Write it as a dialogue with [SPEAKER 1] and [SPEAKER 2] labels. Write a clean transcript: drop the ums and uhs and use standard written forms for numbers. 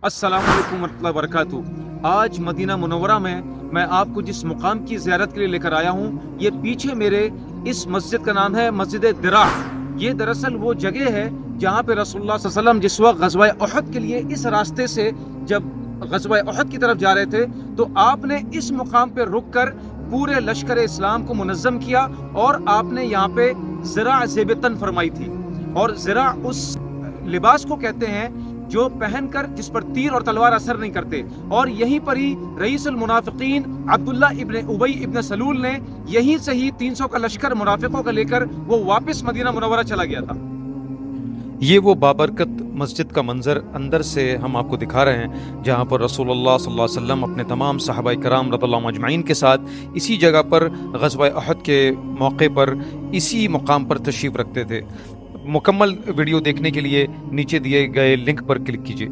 [SPEAKER 1] अस्सलामु अलैकुम वरहमतुल्लाहि वबरकातुहू। आज मदीना मुनव्वरा में मैं आपको जिस मुकाम की ज़ियारत के लिए लेकर आया हूँ, ये पीछे मेरे इस मस्जिद का नाम है मस्जिद दिरा। ये दरअसल वो जगह है जहाँ पे रसूलुल्लाह सल्लल्लाहु अलैहि वसल्लम जिस वक्त ग़ज़वा उहद के लिए इस रास्ते से जब ग़ज़वा उहद की तरफ जा रहे थे, तो आपने इस मुकाम पे रुक कर पूरे लश्कर इस्लाम को मुनज़्ज़म किया और आपने यहाँ पे ज़िरा ज़ेबतन फरमाई थी। और ज़िरा उस लिबास को कहते हैं जो पहनकर जिस पर तीर और तलवार असर नहीं करते। और यहीं पर ही रईसुल मुनाफिकीन अब्दुल्ला इब्न उबई इब्न सलूल ने यहीं से ही 300 का लश्कर मुनाफिकों का लेकर वो वापस मदीना मुनव्वरा चला गया था।
[SPEAKER 2] ये वो बाबरकत मस्जिद का मंजर अंदर से हम आपको दिखा रहे हैं, जहाँ पर रसूलुल्लाह सल्लल्लाहु अलैहि वसल्लम अपने तमाम सहाबाए कराम रज़ियल्लाहु अजमईन के साथ इसी जगह पर ग़ज़वा उहद के मौके पर इसी मुकाम पर तशरीफ़ रखते थे। मुकम्मल वीडियो देखने के लिए नीचे दिए गए लिंक पर क्लिक कीजिए।